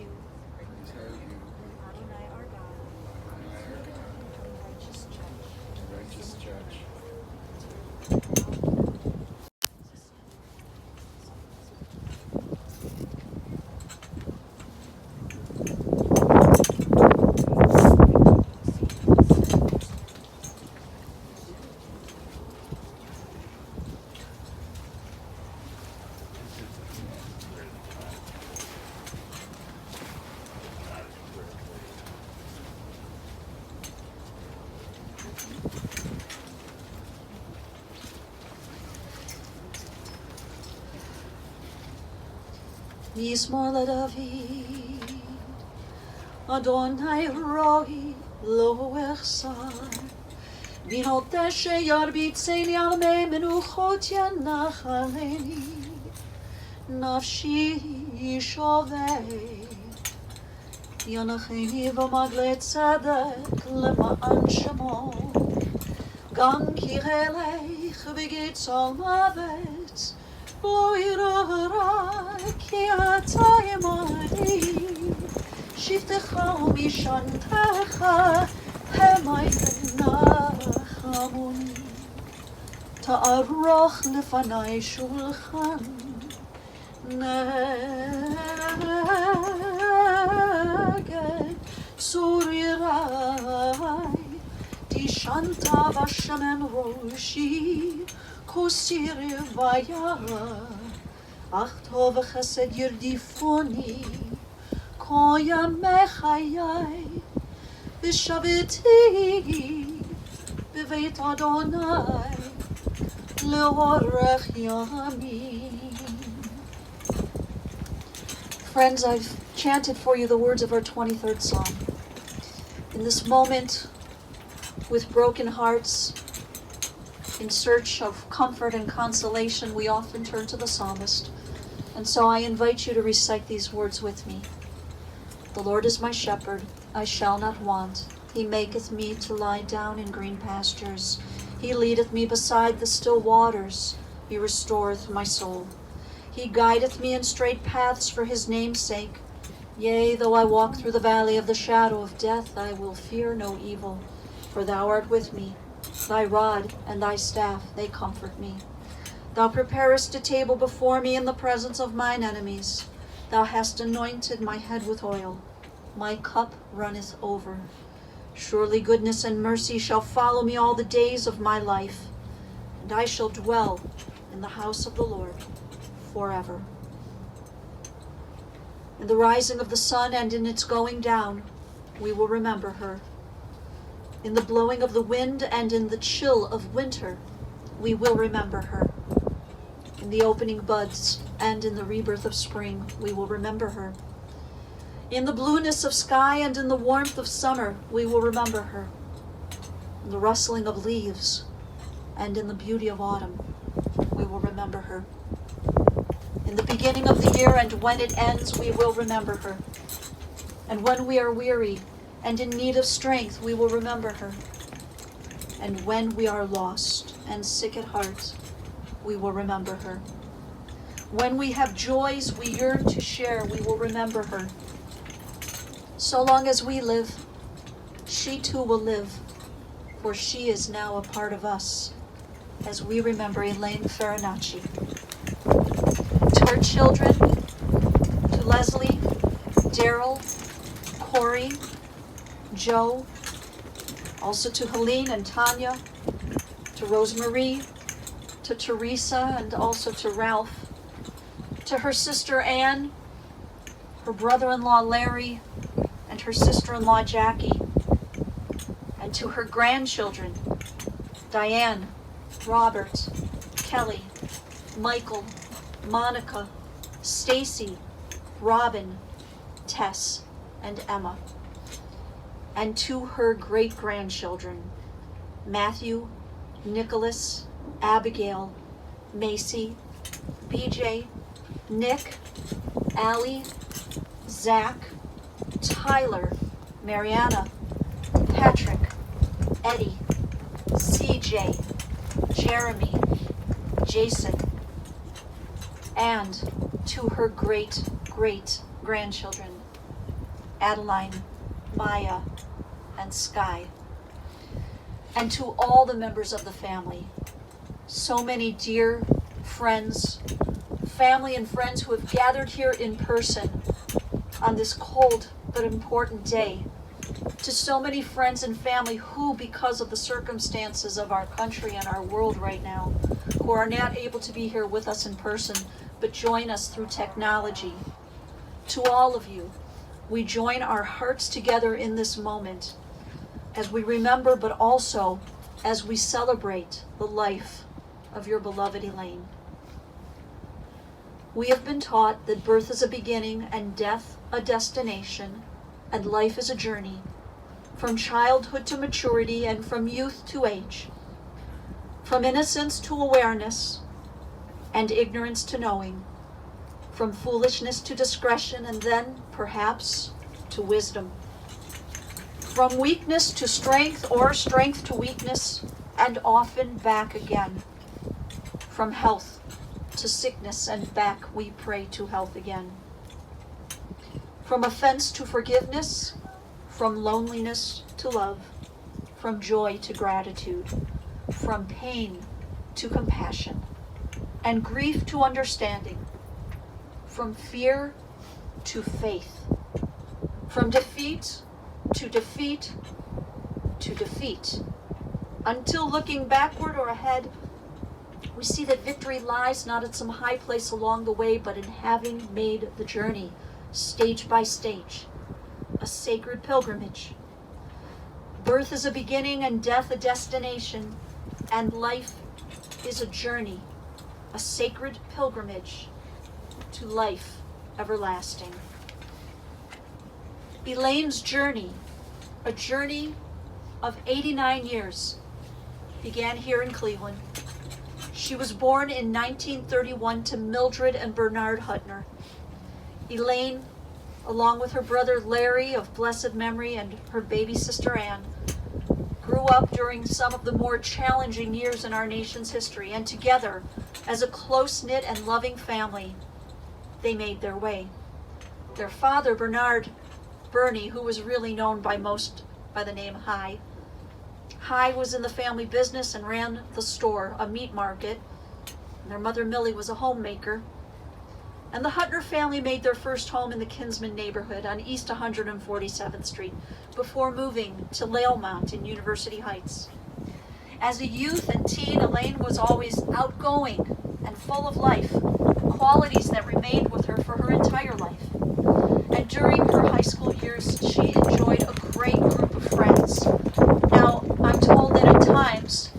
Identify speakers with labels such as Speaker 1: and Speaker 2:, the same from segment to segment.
Speaker 1: you, Adonai our God, righteous judge. Yismor LaDavid, Adonai Roi lo echsar, Binot deshe yarbitzeni al me menuchot yanachaleni, Nafshi yishovei, Yanacheni v'magle tzedek lema'an shemo, Gam ki chelech v'gitz al mavet, Lo yirah ki ata yemadi, Shiftecha u'mishantecha hemay v'nachamuni. Ta'aroch lefanai shulchan neged surirai, Tishanta v'shamem roshi kusiri vaya, ach tov chesed yirdifuni, koya mechayai, v'shaviti b'veit Adonai leorech yamim. Friends, I've chanted for you the words of our 23rd Psalm. In this moment, with broken hearts, in search of comfort and consolation, we often turn to the psalmist. And so I invite you to recite these words with me. The Lord is my shepherd, I shall not want. He maketh me to lie down in green pastures. He leadeth me beside the still waters. He restoreth my soul. He guideth me in straight paths for his name's sake. Yea, though I walk through the valley of the shadow of death, I will fear no evil, for thou art with me. Thy rod and thy staff, they comfort me. Thou preparest a table before me in the presence of mine enemies. Thou hast anointed my head with oil. My cup runneth over. Surely goodness and mercy shall follow me all the days of my life, and I shall dwell in the house of the Lord forever. In the rising of the sun and in its going down, we will remember her. In the blowing of the wind and in the chill of winter, we will remember her. In the opening buds and in the rebirth of spring, we will remember her. In the blueness of sky and in the warmth of summer, we will remember her. In the rustling of leaves and in the beauty of autumn, we will remember her. In the beginning of the year and when it ends, we will remember her. And when we are weary and in need of strength, we will remember her. And when we are lost and sick at heart, we will remember her. When we have joys we yearn to share, we will remember her. So long as we live, she too will live, for she is now a part of us, as we remember Elayne Farinacci. To her children, to Leslie, Daryl, Corey, Joe, also to Helene and Tanya, to Rosemarie, to Teresa, and also to Ralph, to her sister Anne, her brother-in-law Larry, and her sister-in-law Jackie, and to her grandchildren, Diane, Robert, Kelly, Michael, Monica, Stacy, Robin, Tess, and Emma, and to her great-grandchildren, Matthew, Nicholas, Abigail, Macy, BJ, Nick, Allie, Zach, Tyler, Mariana, Patrick, Eddie, CJ, Jeremy, Jason, and to her great-great-grandchildren, Adeline, Maya, and Sky. And to all the members of the family, so many dear friends, family and friends who have gathered here in person on this cold but important day, to so many friends and family who, because of the circumstances of our country and our world right now, who are not able to be here with us in person, but join us through technology. To all of you, we join our hearts together in this moment as we remember, but also as we celebrate the life of your beloved Elayne. We have been taught that birth is a beginning and death a destination, and life is a journey, from childhood to maturity and from youth to age, from innocence to awareness and ignorance to knowing, from foolishness to discretion and then, perhaps, to wisdom, from weakness to strength or strength to weakness, and often back again, from health to sickness and back we pray to health again, from offense to forgiveness, from loneliness to love, from joy to gratitude, from pain to compassion, and grief to understanding, from fear to faith, from defeat to defeat to defeat, until looking backward or ahead, we see that victory lies not at some high place along the way, but in having made the journey, stage by stage, a sacred pilgrimage. Birth is a beginning and death a destination, and life is a journey, a sacred pilgrimage to life everlasting. Elayne's journey, a journey of 89 years, began here in Cleveland. She was born in 1931 to Mildred and Bernard Huttner. Elayne, along with her brother Larry of blessed memory and her baby sister Anne, grew up during some of the more challenging years in our nation's history, and together, as a close-knit and loving family, they made their way. Their father, Bernie, who was really known by most by the name Hi, was in the family business and ran the store, a meat market. Their mother Millie was a homemaker. And the Huttner family made their first home in the Kinsman neighborhood on East 147th Street before moving to Lalemont in University Heights. As a youth and teen, Elayne was always outgoing and full of life, qualities that remained with her for her entire life. And during her high school years, she enjoyed a great group of friends. Now, I'm told that at times,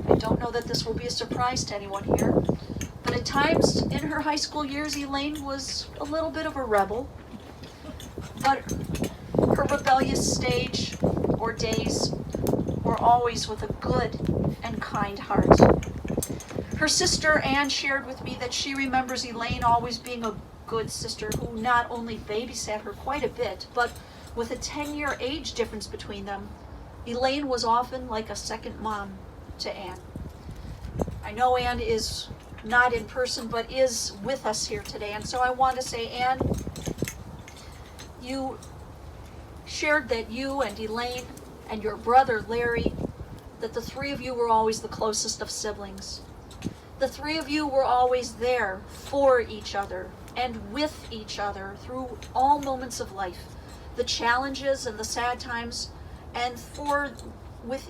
Speaker 1: I don't know that this will be a surprise to anyone here, but at times in her high school years, Elayne was a little bit of a rebel. But her rebellious stage or days were always with a good and kind heart. Her sister Anne shared with me that she remembers Elayne always being a good sister who not only babysat her quite a bit, but with a 10-year age difference between them, Elayne was often like a second mom to Anne. I know Anne is not in person, but is with us here today, and so I want to say, Anne, you shared that you and Elayne and your brother Larry, that the three of you were always the closest of siblings. The three of you were always there for each other and with each other through all moments of life, the challenges and the sad times, and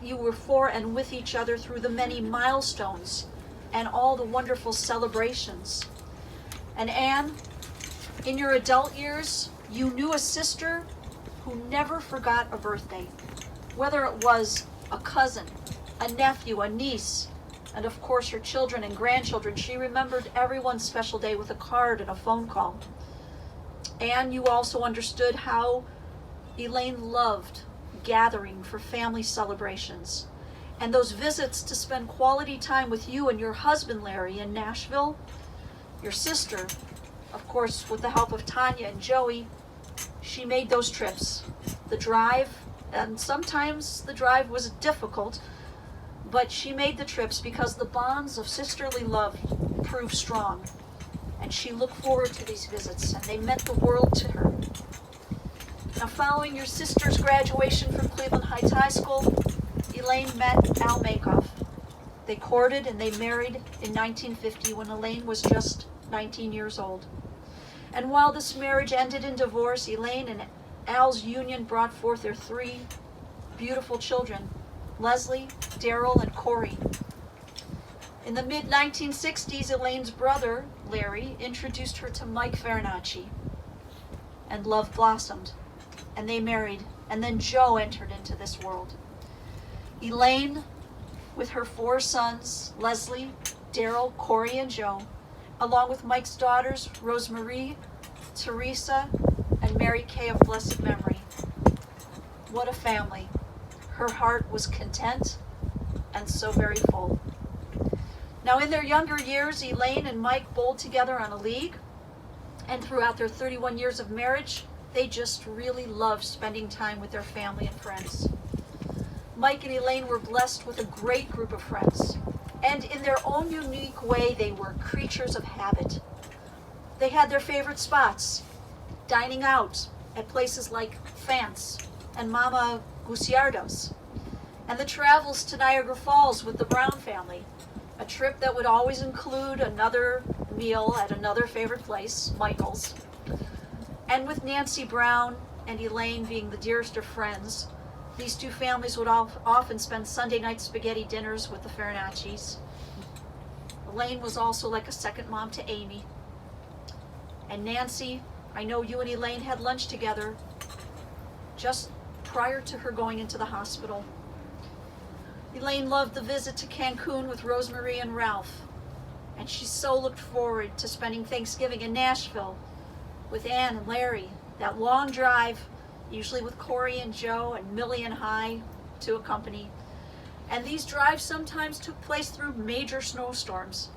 Speaker 1: you were for and with each other through the many milestones and all the wonderful celebrations. And Anne, in your adult years, you knew a sister who never forgot a birthday, whether it was a cousin, a nephew, a niece, and of course her children and grandchildren. She remembered everyone's special day with a card and a phone call. And you also understood how Elayne loved gathering for family celebrations, and those visits to spend quality time with you and your husband Larry in Nashville, your sister, of course, with the help of Tanya and Joey, she made those trips. The drive, and sometimes the drive was difficult, but she made the trips because the bonds of sisterly love proved strong, and she looked forward to these visits, and they meant the world to her. Now, following your sister's graduation from Cleveland Heights High School, Elayne met Al Makoff. They courted and they married in 1950 when Elayne was just 19 years old. And while this marriage ended in divorce, Elayne and Al's union brought forth their 3 beautiful children, Leslie, Daryl, and Corey. In the mid-1960s, Elayne's brother, Larry, introduced her to Mike Farinacci, and love blossomed, and they married, and then Joe entered into this world. Elayne, with her 4 sons, Leslie, Daryl, Corey, and Joe, along with Mike's daughters, Rosemarie, Teresa, and Mary Kay of blessed memory. What a family. Her heart was content and so very full. Now, in their younger years, Elayne and Mike bowled together on a league, and throughout their 31 years of marriage, they just really loved spending time with their family and friends. Mike and Elayne were blessed with a great group of friends, and in their own unique way, they were creatures of habit. They had their favorite spots, dining out at places like Fance and Mama Guciardo's, and the travels to Niagara Falls with the Brown family, a trip that would always include another meal at another favorite place, Michael's. And with Nancy Brown and Elayne being the dearest of friends, these 2 families would often spend Sunday night spaghetti dinners with the Farinaccis. Elayne was also like a second mom to Amy. And Nancy, I know you and Elayne had lunch together just prior to her going into the hospital. Elayne loved the visit to Cancun with Rosemarie and Ralph, and she so looked forward to spending Thanksgiving in Nashville with Ann and Larry, that long drive, usually with Corey and Joe and Millie and Hi to accompany. And these drives sometimes took place through major snowstorms.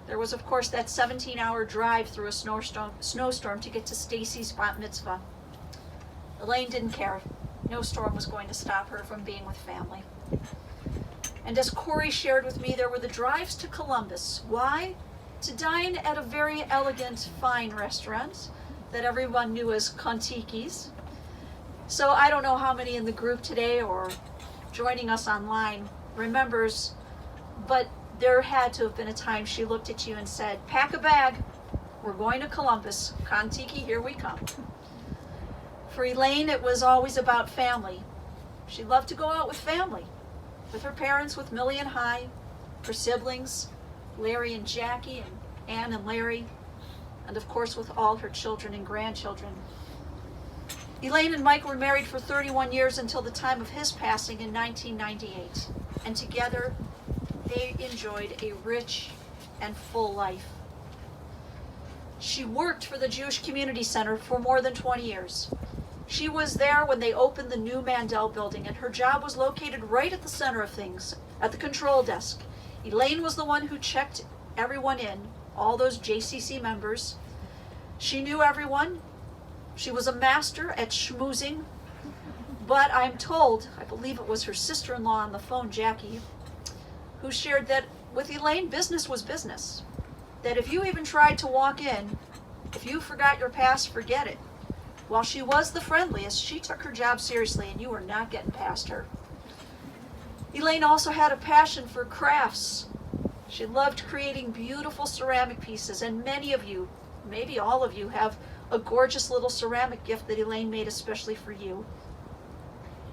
Speaker 1: There was, of course, that 17-hour drive through a snowstorm to get to Stacy's bat mitzvah. Elayne didn't care. No storm was going to stop her from being with family. And as Corey shared with me, there were the drives to Columbus. Why? To dine at a very elegant, fine restaurant that everyone knew as Kontiki's. So I don't know how many in the group today or joining us online remembers, but there had to have been a time she looked at you and said, "Pack a bag, we're going to Columbus. Kontiki, here we come." For Elayne, it was always about family. She loved to go out with family, with her parents, with Millie and Hi, her siblings, Larry and Jackie, and Ann and Larry, and of course with all her children and grandchildren. Elayne and Mike were married for 31 years until the time of his passing in 1998, and together they enjoyed a rich and full life. She worked for the Jewish Community Center for more than 20 years. She was there when they opened the new Mandel building, and her job was located right at the center of things, at the control desk. Elayne was the one who checked everyone in, all those JCC members. She knew everyone. She was a master at schmoozing, but I'm told, I believe it was her sister-in-law on the phone, Jackie, who shared that with Elayne, business was business. That if you even tried to walk in, if you forgot your pass, forget it. While she was the friendliest, she took her job seriously, and you were not getting past her. Elayne also had a passion for crafts. She loved creating beautiful ceramic pieces, and many of you, maybe all of you, have a gorgeous little ceramic gift that Elayne made especially for you.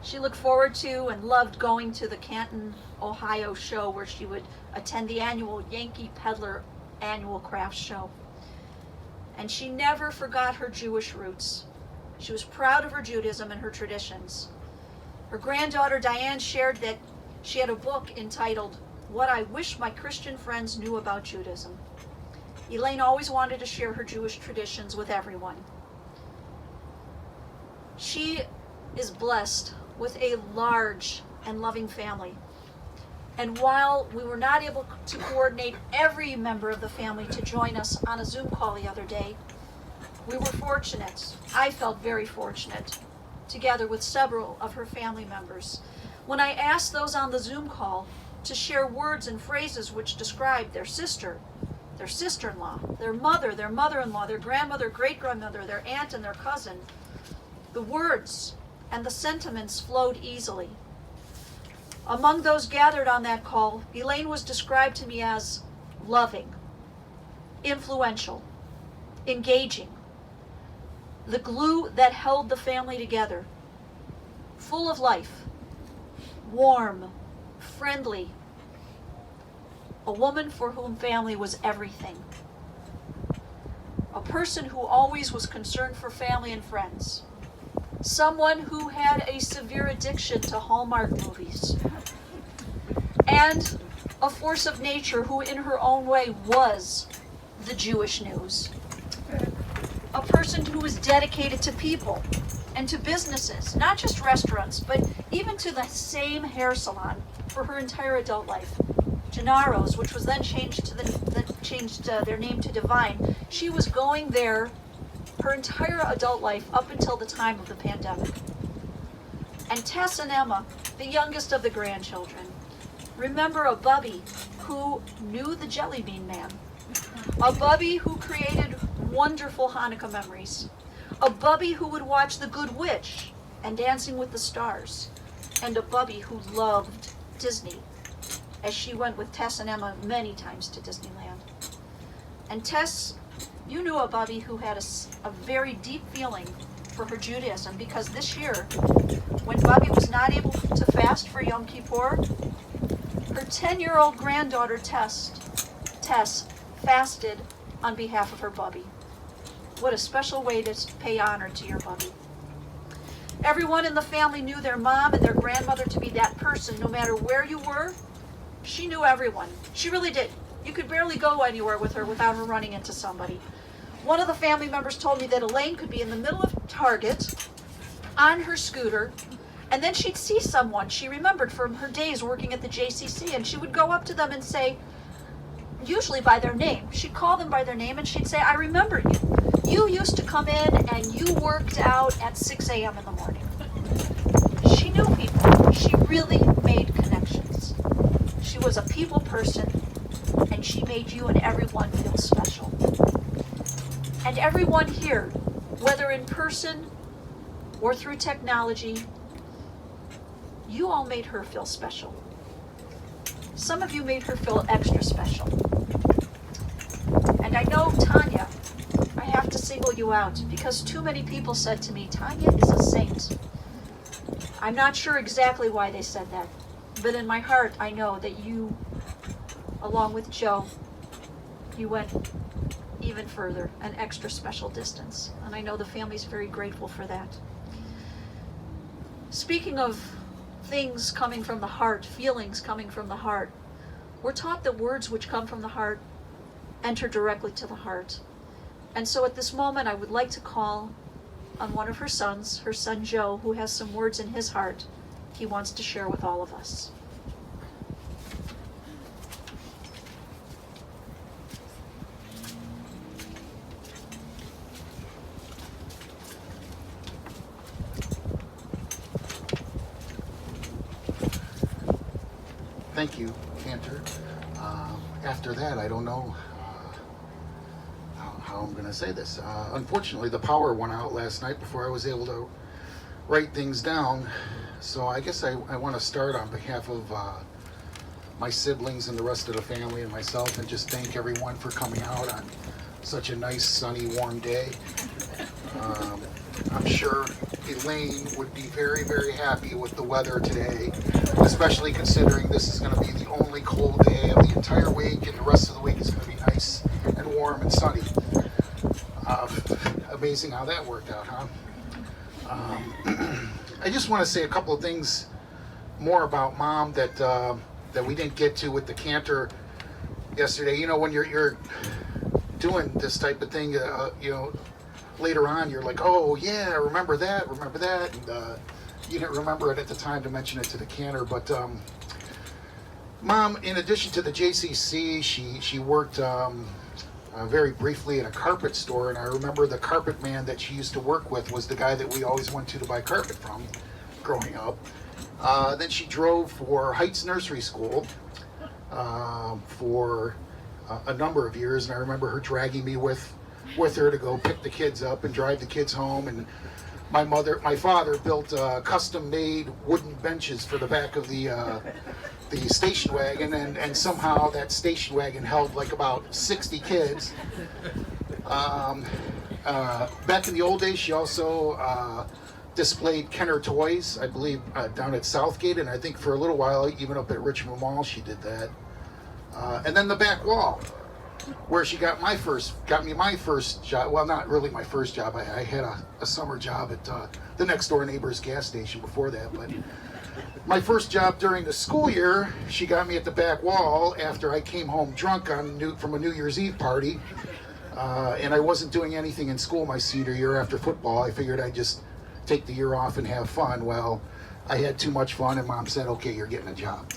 Speaker 1: She looked forward to and loved going to the Canton, Ohio show where she would attend the annual Yankee Peddler annual crafts show. And she never forgot her Jewish roots. She was proud of her Judaism and her traditions. Her granddaughter Diane shared that she had a book entitled, "What I Wish My Christian Friends Knew About Judaism." Elayne always wanted to share her Jewish traditions with everyone. She is blessed with a large and loving family. And while we were not able to coordinate every member of the family to join us on a Zoom call the other day, we were fortunate, I felt very fortunate, together with several of her family members, when I asked those on the Zoom call to share words and phrases which described their sister, their sister-in-law, their mother, their mother-in-law, their grandmother, great-grandmother, their aunt, and their cousin. The words and the sentiments flowed easily. Among those gathered on that call, Elayne was described to me as loving, influential, engaging, the glue that held the family together, full of life, warm, friendly, a woman for whom family was everything, a person who always was concerned for family and friends, someone who had a severe addiction to Hallmark movies, and a force of nature who in her own way was the Jewish news. A person who was dedicated to people and to businesses, not just restaurants, but even to the same hair salon for her entire adult life. Gennaro's, which was then changed their name to Divine. She was going there her entire adult life up until the time of the pandemic. And Tess and Emma, the youngest of the grandchildren, remember a Bubby who knew the Jelly Bean Man, a Bubby who created wonderful Hanukkah memories, a Bubby who would watch The Good Witch and Dancing with the Stars, and a Bubby who loved Disney, as she went with Tess and Emma many times to Disneyland. And Tess, you knew a Bubby who had a very deep feeling for her Judaism, because this year, when Bubby was not able to fast for Yom Kippur, her 10-year-old granddaughter Tess fasted on behalf of her Bubby. What a special way to pay honor to your Bubby. Everyone in the family knew their mom and their grandmother to be that person. No matter where you were, she knew everyone. She really did. You could barely go anywhere with her without her running into somebody. One of the family members told me that Elayne could be in the middle of Target on her scooter, and then she'd see someone she remembered from her days working at the JCC, and she would go up to them and say, usually by their name. She'd call them by their name and she'd say, I remember you. You used to come in and you worked out at 6 a.m. in the morning. She knew people. She really made connections. She was a people person, and she made you and everyone feel special. And everyone here, whether in person or through technology, you all made her feel special. Some of you made her feel extra special. And I know, Tanya, I have to single you out because too many people said to me, Tanya is a saint. I'm not sure exactly why they said that, but in my heart I know that you, along with Joe, you went even further, an extra special distance. And I know the family's very grateful for that. Speaking of things coming from the heart, feelings coming from the heart, we're taught that words which come from the heart enter directly to the heart. And so at this moment, I would like to call on one of her sons, her son Joe, who has some words in his heart he wants to share with all of us.
Speaker 2: Thank you, Cantor. After that, I don't know how I'm going to say this. Unfortunately, the power went out last night before I was able to write things down. So I guess I want to start on behalf of my siblings and the rest of the family and myself and just thank everyone for coming out on such a nice, sunny, warm day. I'm sure Elayne would be very, very happy with the weather today, especially considering this is going to be the only cold day of the entire week, and the rest of the week is going to be nice and warm and sunny. Amazing how that worked out, huh? I just want to say a couple of things more about Mom that we didn't get to with the Cantor yesterday. You know, when you're doing this type of thing, you know, later on you're like, oh yeah, remember that, and you didn't remember it at the time to mention it to the Cantor. But Mom, in addition to the JCC, she worked very briefly in a carpet store, and I remember the carpet man that she used to work with was the guy that we always went to buy carpet from growing up. Then she drove for Heights Nursery School for a number of years, and I remember her dragging me with her to go pick the kids up and drive the kids home. And my father built custom-made wooden benches for the back of the station wagon, and somehow that station wagon held like about 60 kids. Back in the old days, she also displayed Kenner toys, I believe, down at Southgate, and I think for a little while, even up at Richmond Mall, she did that. And then the back wall, where she got me my first job. Well, not really my first job. I had a summer job at the next door neighbor's gas station before that, but my first job during the school year, she got me at the back wall after I came home drunk from a New Year's Eve party. And I wasn't doing anything in school my senior year after football. I figured I'd just take the year off and have fun. Well, I had too much fun, and Mom said, okay, you're getting a job.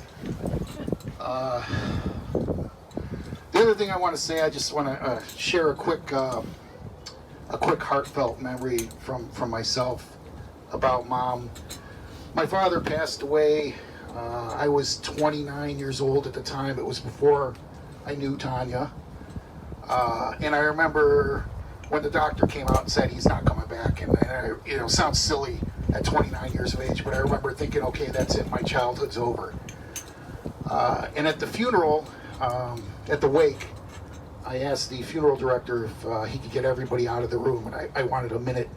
Speaker 2: The other thing I want to say, I just want to share a quick heartfelt memory from myself about Mom. My father passed away. I was 29 years old at the time. It was before I knew Tanya. And I remember when the doctor came out and said he's not coming back, and it sounds silly at 29 years of age, but I remember thinking, okay, that's it, my childhood's over. And at the funeral, at the wake, I asked the funeral director if he could get everybody out of the room, and I wanted a minute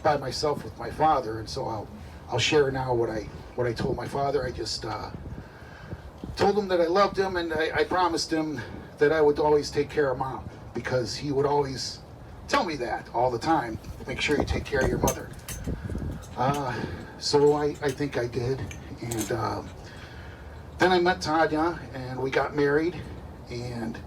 Speaker 2: by myself with my father, and so I'll share now what I told my father. I just told him that I loved him, and I promised him that I would always take care of Mom, because he would always tell me that all the time. Make sure you take care of your mother. So I think I did. And then I met Tanya, and we got married. And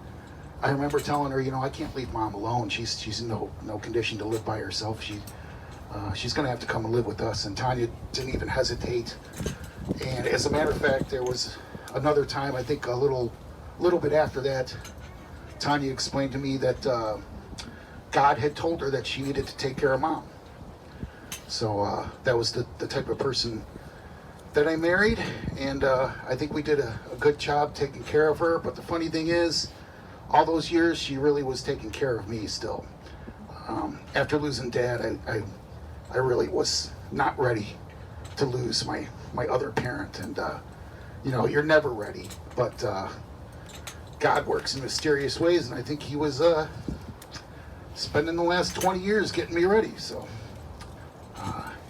Speaker 2: I remember telling her, I can't leave Mom alone. She's in no condition to live by herself. She's going to have to come and live with us. And Tanya didn't even hesitate. And as a matter of fact, there was another time, I think a little bit after that, Tanya explained to me that God had told her that she needed to take care of Mom. So that was the type of person that I married, and I think we did a good job taking care of her. But the funny thing is, all those years, she really was taking care of me still. After losing Dad, I really was not ready to lose my other parent, and you're never ready, but God works in mysterious ways, and I think he was spending the last 20 years getting me ready. So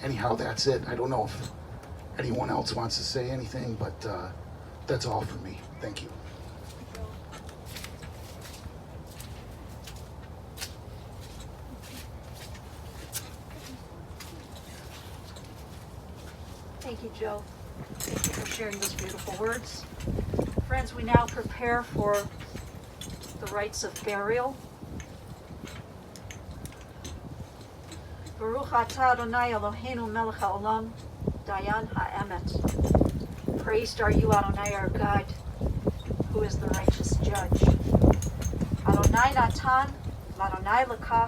Speaker 2: anyhow, that's it. I don't know if anyone else wants to say anything, but that's all for me. Thank you.
Speaker 1: Thank you, Joe. Thank you for sharing those beautiful words. Friends, we now prepare for the rites of burial. Baruch atah Adonai Eloheinu melech haolam, dayan ha'emet. Praised are you, Adonai, our God, who is the righteous judge. Adonai natan, Adonai lekach.